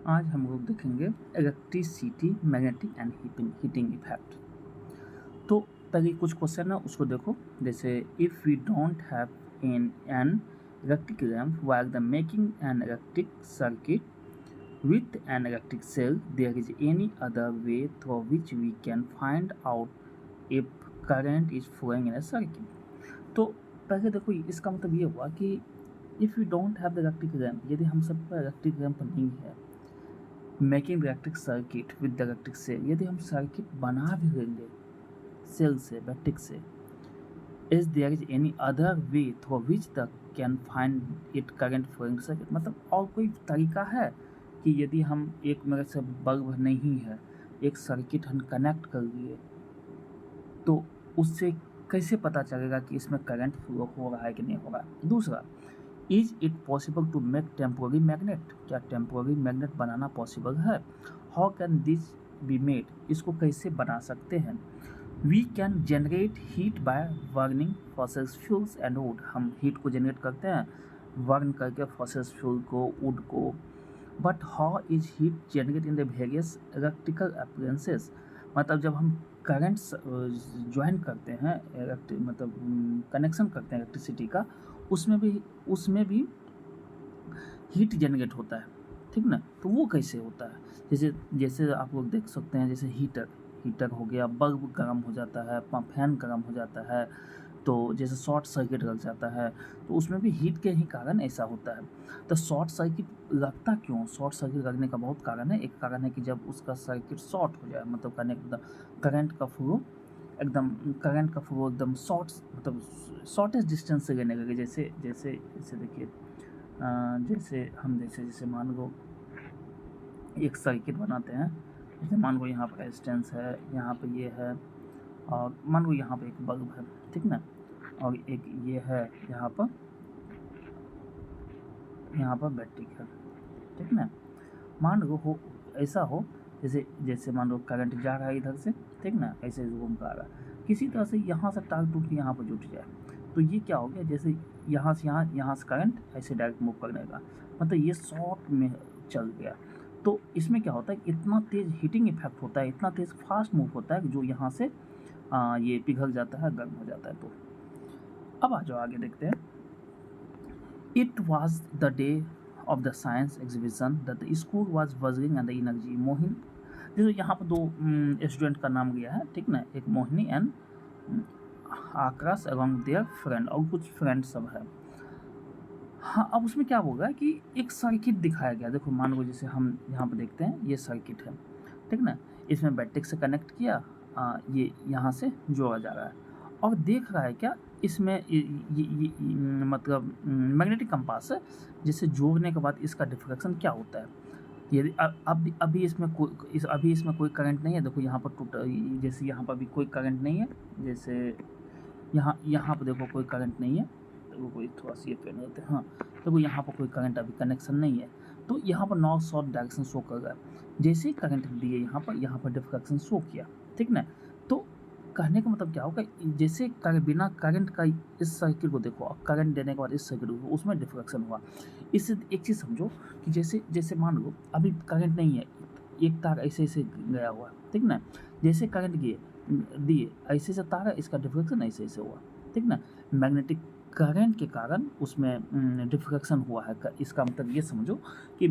आज हम लोग देखेंगे electricity magnetic and heating effect. तो पहले कुछ क्वेश्चन है उसको देखो। जैसे if we don't have an electric lamp while the making an electric circuit with an electric cell, there is any other way through which we can find out if current is flowing in a circuit। तो पहले देखो इसका मतलब ये हुआ कि if you don't have the electric lamp, यदि हम सब पर इलेक्ट्रिक लैम्प नहीं है, making electric circuit with the electric cell, यदि हम सर्किट बना भी लेंगे सेल से, बैटरी से, is there is any other way through which the can find it current flowing circuit, मतलब और कोई तरीका है कि यदि हम एक मेरे से बल्ब नहीं है, एक सर्किट हम कनेक्ट कर लिए तो उससे कैसे पता चलेगा कि इसमें करंट फ्लो हो रहा है कि नहीं हो रहा है। दूसरा, is it possible to make temporary magnet, क्या टेम्पोररी मैग्नेट बनाना पॉसिबल है। How can this be made, इसको कैसे बना सकते हैं। We can generate heat by burning fossil fuels and wood, हम हीट को जनरेट करते हैं बर्न करके फॉसिल फ्यूल को, वुड को। But how is heat generated in the various electrical appliances, मतलब जब हम करंट ज्वाइन करते हैं, मतलब कनेक्शन करते हैं इलेक्ट्रिसिटी का, उसमें भी हीट जनरेट होता है, ठीक ना। तो वो कैसे होता है, जैसे जैसे आप लोग देख सकते हैं, जैसे हीटर हो गया, बल्ब गर्म हो जाता है, फैन गर्म हो जाता है, तो जैसे शॉर्ट सर्किट लग जाता है, तो उसमें भी हीट के ही कारण ऐसा होता है। तो शॉर्ट सर्किट लगता क्यों, शॉर्ट सर्किट लगने का बहुत कारण है। एक कारण है कि जब उसका सर्किट शॉर्ट हो जाए, मतलब करंट का फ्लो एकदम शॉर्ट, मतलब शॉर्टेस्ट डिस्टेंस से लेने लगे। जैसे जैसे जैसे देखिए, जैसे मान लो एक सर्किट बनाते हैं, जैसे मान लो यहाँ पर रेजिस्टेंस है, यहाँ पर ये है, और मान लो यहाँ पर एक बल्ब है, ठीक ना, और एक ये है यहाँ पर बैटरी है, ठीक ना। मान लो हो ऐसा हो, जैसे मान लो करंट जा रहा है इधर से, ठीक ना, ऐसे घूम का आ रहा है, किसी तरह से यहाँ से तार टूट के यहाँ पर जुट जाए, तो ये क्या हो गया, जैसे यहाँ से करंट ऐसे डायरेक्ट मूव करने का, मतलब ये शॉर्ट में चल गया। तो इसमें क्या होता है, इतना तेज़ हीटिंग इफेक्ट होता है, इतना तेज़ फास्ट मूव होता है कि जो यहाँ से ये पिघल जाता है, गर्म हो जाता है। तो अब आ जाओ आगे देखते हैं। It was the day of the science exhibition that the school was buzzing and the energy। Mohin, जैसे यहाँ पर दो स्टूडेंट का नाम गया है, ठीक ना, एक मोहिनी एंड आकाश एवं देयर फ्रेंड, और कुछ फ्रेंड सब है। हाँ, अब उसमें क्या होगा कि एक सर्किट दिखाया गया। देखो मान लो जैसे हम यहाँ पर देखते हैं, ये सर्किट है, ठीक ना, इसमें बैटरी से कनेक्ट किया, ये यहाँ से जोड़ा जा रहा है, और देख रहा है क्या इसमें ये मतलब मैग्नेटिक कंपास है, जिसे जोड़ने के बाद इसका डिफ्रैक्शन क्या होता है। यदि अभी इसमें कोई करंट नहीं है, देखो यहाँ पर जैसे यहाँ पर भी कोई करंट नहीं है, जैसे यहाँ पर देखो कोई करंट नहीं है, तो कोई थोड़ा सा ये पेन होते हैं, हाँ, देखो यहाँ पर कोई करंट अभी कनेक्शन नहीं है, तो यहाँ पर नॉर्थ साउथ डायरेक्शन शो कर रहा है। जैसे ही करंट दिए यहाँ पर डिफ्रैक्शन शो किया, ठीक ना। तो कहने का मतलब क्या होगा, जैसे बिना करंट का इस सर्किट को देखो, और करंट देने के बाद इस सर्किट को, उसमें डिफ्रैक्शन हुआ। इससे एक चीज़ समझो कि जैसे मान लो अभी करंट नहीं है, एक तार ऐसे गया हुआ, ठीक ना, जैसे करंट दिए ऐसे तार है, इसका डिफ्रैक्शन ऐसे हुआ, ठीक ना। मैग्नेटिक करंट के कारण उसमें डिफ्रैक्शन हुआ है। इसका मतलब ये समझो कि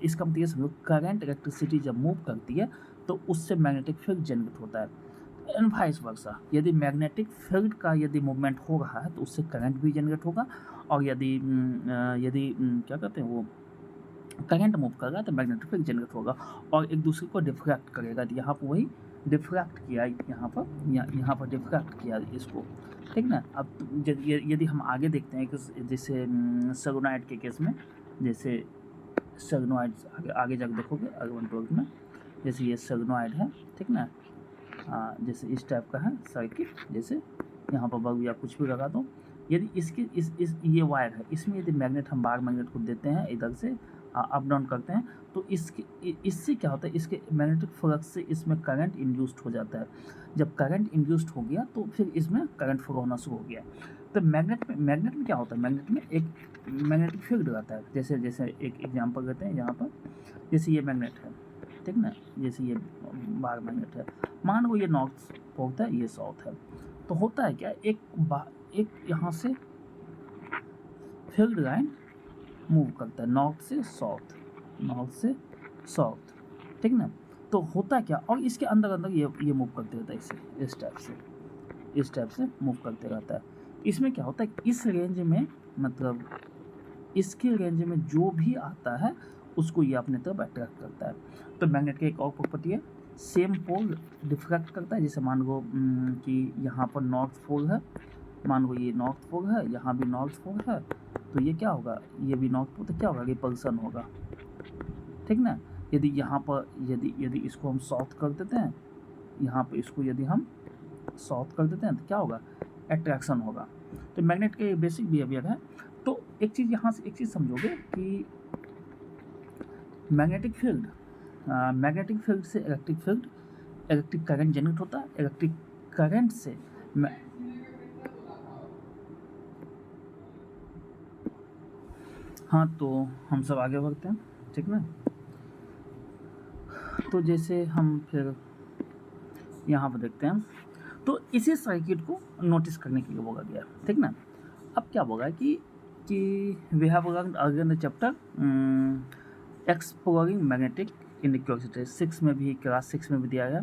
इसका मतलब ये समझो, करंट इलेक्ट्रिसिटी जब मूव करती है तो उससे मैग्नेटिक फील्ड जनरेट होता है, एंड वाइस वर्सा। यदि मैग्नेटिक फील्ड का यदि मूवमेंट हो रहा है तो उससे करंट भी जनरेट होगा, और यदि क्या कहते हैं वो करंट मूव कर रहा है तो मैग्नेटिक फील्ड जनरेट होगा, और एक दूसरे को डिफ्रैक्ट करेगा। तो यहाँ पर वही डिफ्रैक्ट किया, यहाँ पर डिफ्रैक्ट किया इसको, ठीक ना। अब यदि हम आगे देखते हैं कि जैसे सोलेनॉइड के केस में, जैसे सोलेनॉइड आगे जाकर देखोगे अगले 12 में, जैसे ये सोलेनॉइड है, ठीक ना, जैसे इस टाइप का है सर्किट, जैसे यहाँ पर बल्ब या कुछ भी लगा दो, यदि इसकी इस ये वायर है, इसमें यदि मैग्नेट हम बाहर मैग्नेट को देते हैं, इधर से अप डाउन करते हैं, तो इससे क्या होता है, इसके मैग्नेटिक फ्लक्स से इसमें करंट इंड्यूस्ड हो जाता है। जब करंट इंड्यूस्ड हो गया तो फिर इसमें करंट फ्लो होना शुरू हो गया। तो मैग्नेट में क्या होता है, मैग्नेट में एक मैग्नेटिक फील्ड रहता है। जैसे जैसे एक एग्जांपल देते हैं यहाँ पर, जैसे ये मैग्नेट है, ठीक ना, जैसे ये बार मैग्नेट है, मान लो ये नॉर्थ पोल है, ये साउथ है, तो होता है क्या, एक यहाँ से फील्ड लाइन मूव करता है नॉर्थ से साउथ, नॉर्थ से साउथ, ठीक ना। तो होता है क्या, और इसके अंदर अंदर ये मूव करते रहता है, इसे इस टाइप से मूव करते रहता है। इसमें क्या होता है, इस रेंज में, मतलब इसके रेंज में जो भी आता है उसको ये अपने तरफ अट्रैक्ट करता है। तो मैग्नेट की एक और प्रॉपर्टी है, सेम पोल डिफ्रैक्ट करता है। जैसे मान लो कि यहाँ पर नॉर्थ पोल है, मान लो ये नॉर्थ पोल है, यहाँ भी नॉर्थ पोल है, तो ये क्या होगा, ये भी नॉर्थ पोल, तो क्या होगा, रिपल्सन होगा, ठीक ना। यदि यहाँ पर यदि इसको हम साउथ कर देते हैं, यहाँ पर इसको यदि हम साउथ कर देते हैं तो क्या होगा, अट्रैक्शन होगा। तो मैग्नेट के बेसिक बिहेवियर है। तो एक चीज़ यहाँ से एक चीज़ समझोगे कि मैग्नेटिक फील्ड से इलेक्ट्रिक करंट जनरेट होता है। इलेक्ट्रिक करंट से हाँ, तो हम सब आगे बढ़ते हैं, ठीक ना। तो जैसे हम फिर यहाँ पर देखते हैं, तो इसी सर्किट को नोटिस करने के लिए बोला गया, ठीक ना। अब क्या बोला कि we have learned earlier in the chapter exploring magnetic inequality, 6 में भी, क्लास 6 में भी दिया गया।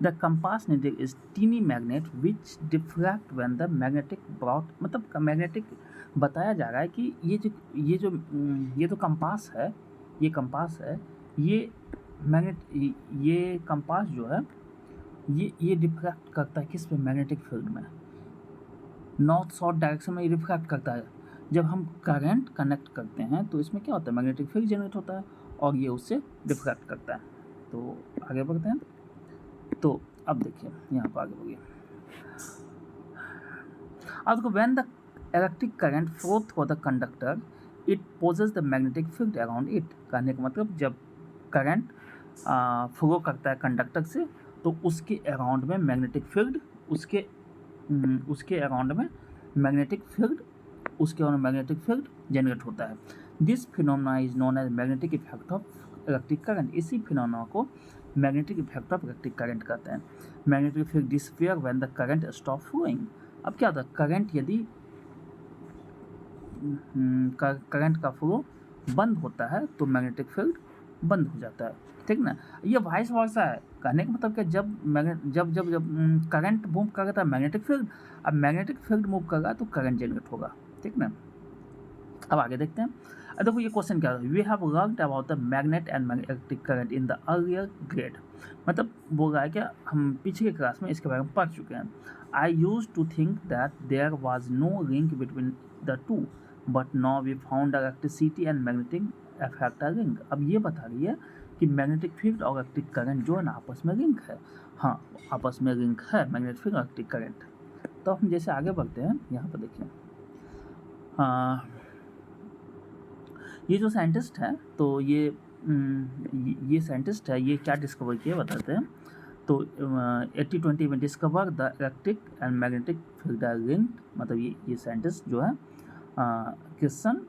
The compass needle is tiny magnet which diffract when the magnetic broad, मतलब मैग्नेटिक बताया जा रहा है कि ये जो कंपास है, ये मैग्नेट, ये कंपास जो है ये डिफ्रैक्ट करता है किस में, मैग्नेटिक फील्ड में, नॉर्थ साउथ डायरेक्शन में ये रिफ्रैक्ट करता है। जब हम करंट कनेक्ट करते हैं तो इसमें क्या होता है, मैग्नेटिक फील्ड जनरेट होता है और ये उससे रिफ्रैक्ट करता है। तो आगे बढ़ते हैं। तो अब देखिए यहाँ पर आगे बढ़िए, अब देखो, when the electric current flow through the conductor it poses the magnetic field around it. कहने का मतलब, जब करंट फ्लो करता है कंडक्टर से तो उसके अराउंड में मैग्नेटिक फील्ड, उसके अराउंड में मैग्नेटिक फील्ड जनरेट होता है। This phenomena is known as magnetic effect of electric current. इसी फिनोमेना को magnetic effect of electric current कहते हैं। Magnetic field disappear when the current stop flowing. अब क्या होता है, करंट यदि करंट का फ्लो बंद होता है तो मैग्नेटिक फील्ड बंद हो जाता है, ठीक ना। ये वाइस वर्सा है। कहने का मतलब क्या, जब करंट मूव कर रहा था मैग्नेटिक फील्ड, अब मैग्नेटिक फील्ड मूव कर रहा है तो करंट जनरेट होगा, ठीक ना। अब आगे देखते हैं। अब देखो ये क्वेश्चन क्या है, we have learned about the magnet and magnetic current in the earlier grade. मतलब बोल रहा है क्या, हम पिछले क्लास में इसके बारे में पढ़ चुके हैं। I use to think that there was no link between the two, but now we found electricity and magnetic effect are link. अब ये बता रही है कि मैग्नेटिक फील्ड और इलेक्ट्रिक करंट जो है ना आपस में लिंक है। हाँ, आपस में लिंक है मैग्नेटिक फील्ड और इलेक्ट्रिक करंट। तो हम जैसे आगे बढ़ते हैं, यहाँ पर देखिए, ये जो साइंटिस्ट है, तो ये साइंटिस्ट है, ये क्या डिस्कवर किया बताते हैं। तो 80-20 में discover the electric and magnetic field are linked. मतलब ये साइंटिस्ट जो है क्रिस्टियन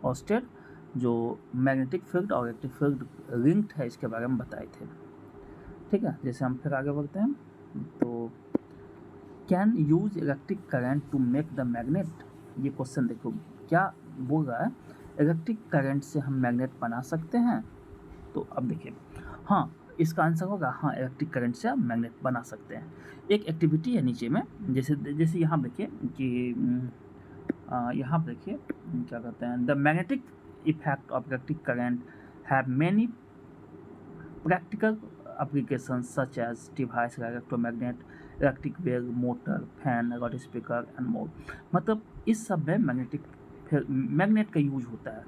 ऑस्टेड, जो मैग्नेटिक फील्ड और इलेक्ट्रिक फील्ड लिंक्ड है इसके बारे में बताए थे, ठीक है। जैसे हम फिर आगे बढ़ते हैं, तो can use electric current to make the magnet. ये क्वेश्चन देखो क्या बोल रहा है, इलेक्ट्रिक करंट से हम मैग्नेट बना सकते हैं। तो अब देखिए, हाँ, इसका आंसर होगा हाँ, इलेक्ट्रिक करंट से हम मैग्नेट बना सकते हैं। एक एक्टिविटी है नीचे में, जैसे यहाँ देखिए कि यहाँ पर देखिए क्या कहते हैं, the magnetic effect of electric current have many practical applications such as device like electromagnet, electric wave, motor, fan, loud speaker and more. मतलब इस सब में मैग्नेट का यूज होता है,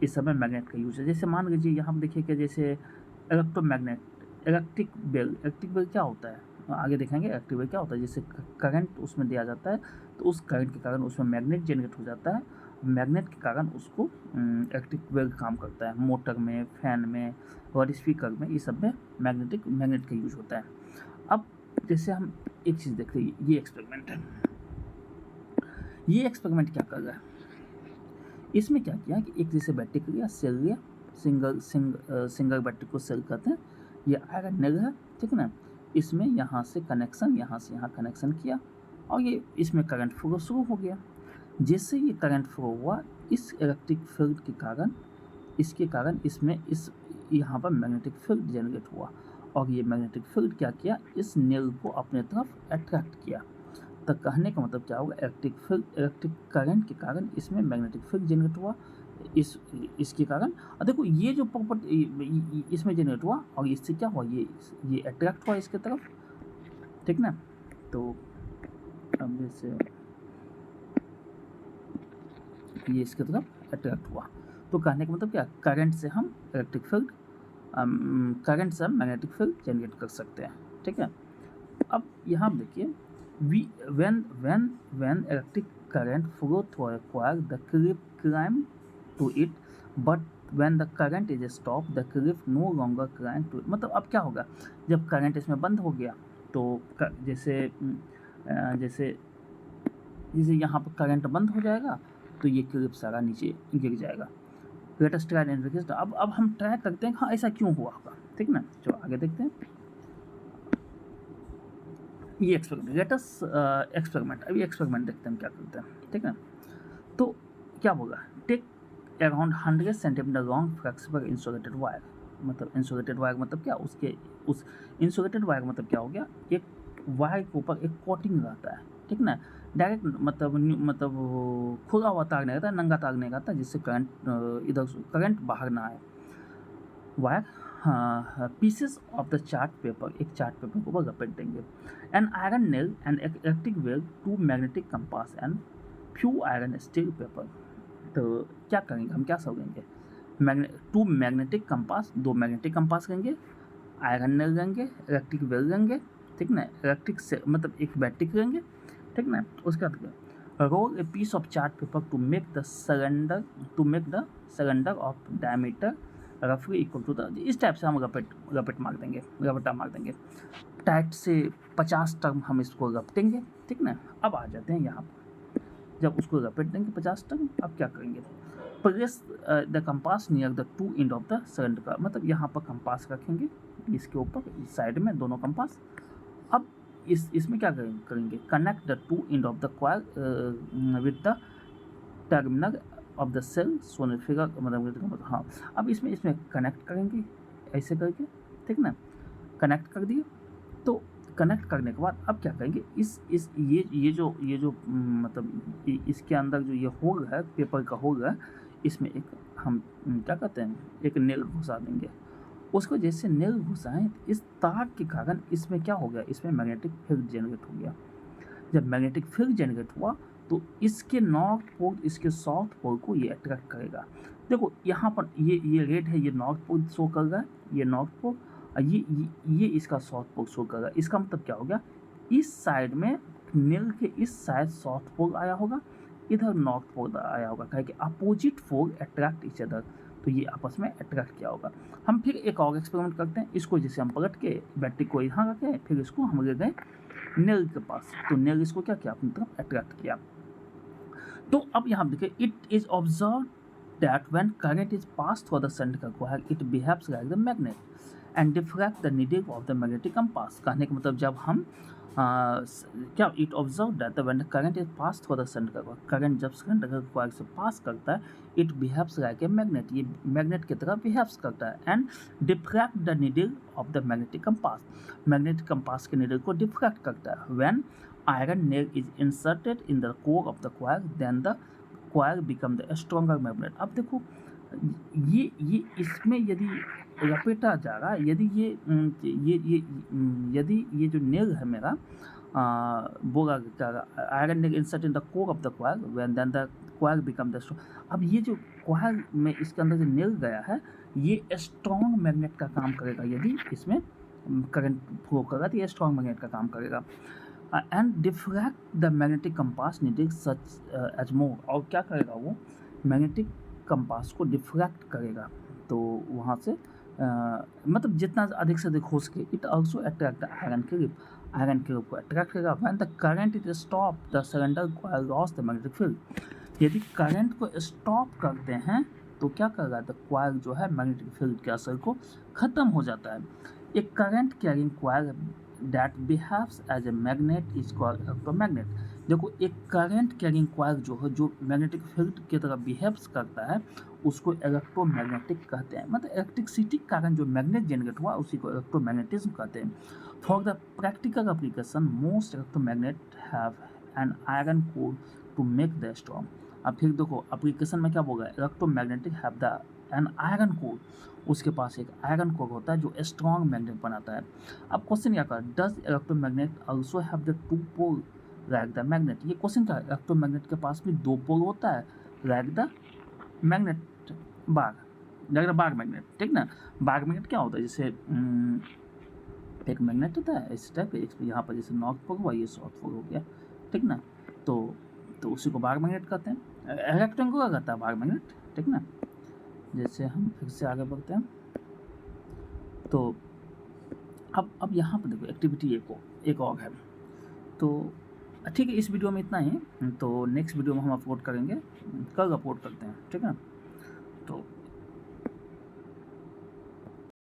इस सब में मैग्नेट का यूज है। जैसे मान लीजिए यहाँ पर देखिए कि जैसे इलेक्ट्रोमैग्नेट, इलेक्ट्रिक वेव क्या होता है, आगे देखेंगे इलेक्ट्रिक वेव क्या होता है। जैसे करंट उसमें दिया जाता है तो उस करंट के कारण उसमें मैग्नेट जनरेट हो जाता है, मैग्नेट के कारण उसको इलेक्ट्रिक वेव काम करता है। मोटर में, फैन में, और स्पीकर में, ये सब में मैग्नेट का यूज होता है। अब जैसे हम एक चीज़ देखते हैं, ये एक्सपेरिमेंट है। ये एक्सपेरिमेंट क्या कर रहा है, इसमें क्या किया कि एक जैसे बैटरी लिया, सेल लिया, सिंगल बैटरी को सेल कहते हैं, ये आयरन नेल है, ठीक ना। इसमें यहाँ से कनेक्शन, यहाँ से यहाँ कनेक्शन किया और ये इसमें करंट फ्लो शुरू हो गया। जैसे ये करंट फ्लो हुआ, इस इलेक्ट्रिक फील्ड के कारण, इसके कारण इसमें इस यहाँ पर मैग्नेटिक फील्ड जनरेट हुआ और ये मैग्नेटिक फील्ड क्या किया, इस नेल को अपने तरफ अट्रैक्ट किया। तो कहने का मतलब क्या होगा, इलेक्ट्रिक करंट के कारण इसमें मैग्नेटिक फील्ड जनरेट हुआ, इसके कारण। और देखो ये जो प्रॉपर्टी इसमें जनरेट हुआ और इससे क्या हुआ, ये अट्रैक्ट हुआ इसके तरफ, ठीक ना। तो अब जैसे ये इसके तरफ अट्रैक्ट हुआ, तो कहने का मतलब क्या, करंट से हम इलेक्ट्रिक फील्ड, करंट से हम मैग्नेटिक फील्ड जनरेट कर सकते हैं, ठीक है। अब यहाँ देखिए, when electric current flow through a coil, the clip climb to it, but when the current is stopped, the clip no longer climb to it। मतलब अब क्या होगा, जब करंट इसमें बंद हो गया तो जैसे यहाँ पर करंट बंद हो जाएगा तो ये क्लिप सारा नीचे गिर जाएगा। Let us try and request. अब हम ट्राई करते हैं हाँ ऐसा क्यों हुआ होगा, ठीक ना। चलो आगे देखते हैं ये एक्सपेरिमेंट, लेट अस एक्सपेरिमेंट। अभी एक्सपेरिमेंट देखते हैं क्या करते हैं, ठीक है। तो क्या होगा, take around 100 centimetre long flexible insulated wire. मतलब इंसुलेटेड वायर मतलब क्या, उस इंसुलेटेड वायर मतलब क्या हो गया, एक वायर के ऊपर एक कोटिंग रहता है, ठीक ना। डायरेक्ट मतलब खुला हुआ तार नहीं रहता, नंगा तार नहीं रहता, जिससे करंट इधर करंट बाहर ना आए। Wire pieces of the chart paper, एक चार्ट पेपर को लपेट देंगे। An iron nail and electric well, 2 magnetic compass and few iron steel paper. तो क्या करेंगे हम, क्या सोचेंगे, 2 मैग्नेटिक कंपास, 2 मैग्नेटिक कंपास लेंगे, आयरन नेल लेंगे, इलेक्ट्रिक वेल लेंगे, ठीक ना, इलेक्ट्रिक से मतलब एक बैटरी लेंगे, ठीक ना। उसके बाद roll a piece of chart paper to make the cylinder of diameter रफली इक्वल टू द, इस टाइप से हम रपेट मार देंगे, रपटा मार देंगे। टाइट से 50 टर्म हम इसको रपटेंगे, ठीक ना। अब आ जाते हैं यहाँ पर, जब उसको रपेट देंगे 50 टर्म, अब क्या करेंगे, press the compass near the 2 end of the cylinder का, मतलब यहाँ पर कंपास रखेंगे इसके ऊपर साइड में दोनों कंपास। अब इसमें क्या करेंगे, connect the 2 end of the coil with the terminal of the cell shown figure, मतलब हाँ। अब इसमें कनेक्ट करेंगे ऐसे करके, ठीक ना, कनेक्ट कर दिए। तो कनेक्ट करने के बाद अब क्या करेंगे, ये जो मतलब इसके अंदर जो ये होल है, पेपर का होल है, इसमें एक हम क्या कहते हैं, एक नेल घुसा देंगे। उसको जैसे नेल घुसाएं, इस तार के कारण इसमें क्या हो गया, इसमें मैग्नेटिक फील्ड जनरेट हो गया। जब मैग्नेटिक फील्ड जनरेट हुआ तो इसके नॉर्थ पोल, इसके साउथ पोल को ये अट्रैक्ट करेगा। देखो यहाँ पर ये रेड है, ये नॉर्थ पोल शो कर रहा है, ये नॉर्थ पोल, ये इसका साउथ पोल शो कर रहा है। इसका मतलब क्या हो गया, इस साइड में नेल के इस साइड साउथ पोल आया होगा, इधर नॉर्थ पोल आया होगा, कहे कि opposite pole attract each other, तो ये आपस में अट्रैक्ट किया होगा। हम फिर एक और एक्सपेरिमेंट करते हैं, इसको जैसे हम पलट के बैटरी को यहाँ रखें, फिर इसको हम ले गए नेल के पास, तो नेल इसको क्या किया, अपनी तरफ अट्रैक्ट किया। तो अब यहाँ देखिए, it is observe that when current is pass through the centre coil, it behaves like the magnet and diffract the needle of the magnetic compass. कहने का मतलब जब हम क्या, it observe that when current is pass through the centre coil, current जब centre coil से पास करता है, it behaves like a magnet, ये मैग्नेट की तरह बिहेव्स करता है, and diffract the needle of the magnetic compass, magnetic compass के नीडल को डिफ्रैक्ट करता है। When iron nail is inserted in the core of the coil, then the coil become the stronger magnet। अब देखो ये इसमें यदि लपेटा जा रहा है, यदि ये जो नेल है मेरा बोला iron nail insert in the core of the coil, when then the coil become the strong. अब ये जो कॉइल में इसके अंदर जो नेल गया है, ये स्ट्रॉन्ग मैग्नेट का काम करेगा, यदि इसमें करंट फ्लो करेगा तो ये स्ट्रॉन्ग मैग्नेट का काम करेगा। And diffract the magnetic compass needing such as more, और क्या करेगा वो मैग्नेटिक कंपास को डिफ्रैक्ट करेगा, तो वहाँ से मतलब जितना अधिक से अधिक हो सके। It also attract iron clip को अट्रैक्ट करेगा। When the current is stop the cylinder coil loss the magnetic field, यदि करंट को स्टॉप करते हैं तो क्या करेगा, द क्वाइल जो है मैग्नेटिक फील्ड के असर को ख़त्म हो जाता है। एक current carrying coil that behaves as a magnet is called electromagnet. देखो एक करंट कैरिंग क्वाइल जो है, जो मैग्नेटिक फील्ड की तरह बिहेव्स करता है, उसको इलेक्ट्रोमैग्नेटिक कहते हैं। मतलब इलेक्ट्रिसिटी के कारण जो मैग्नेट जनरेट हुआ उसी को इलेक्ट्रोमैग्नेटिज्म कहते हैं। For the practical application most electromagnet have an iron core to make the strong. अब फिर देखो एप्लीकेशन में क्या बोल रहा है, electromagnetic have the an iron core, उसके पास एक आयरन कोर होता है जो स्ट्रॉन्ग मैग्नेट बनाता है। अब क्वेश्चन क्या कर, does electromagnet also have the two pole like the magnet. ये क्वेश्चन क्या है, इलेक्ट्रोमैग्नेट के पास भी दो पोल होता है like the magnet bar, like the bar magnet, ठीक ना। बार मैग्नेट क्या होता है, जैसे एक मैग्नेट होता है इस टाइप का, यहाँ पर जैसे नॉर्थ पोल हुआ, ये साउथ पोल हो गया, ठीक ना। तो उसी को बार मैग्नेट कहते हैं। इलेक्ट्रॉन को क्या कहता है, बार मैग्नेट, ठीक ना। जैसे हम फिर से आगे बढ़ते हैं, तो अब यहाँ पर देखो एक्टिविटी एक और है। तो ठीक है, इस वीडियो में इतना ही। तो नेक्स्ट वीडियो में हम अपलोड करेंगे, कल अपलोड करते हैं, ठीक है।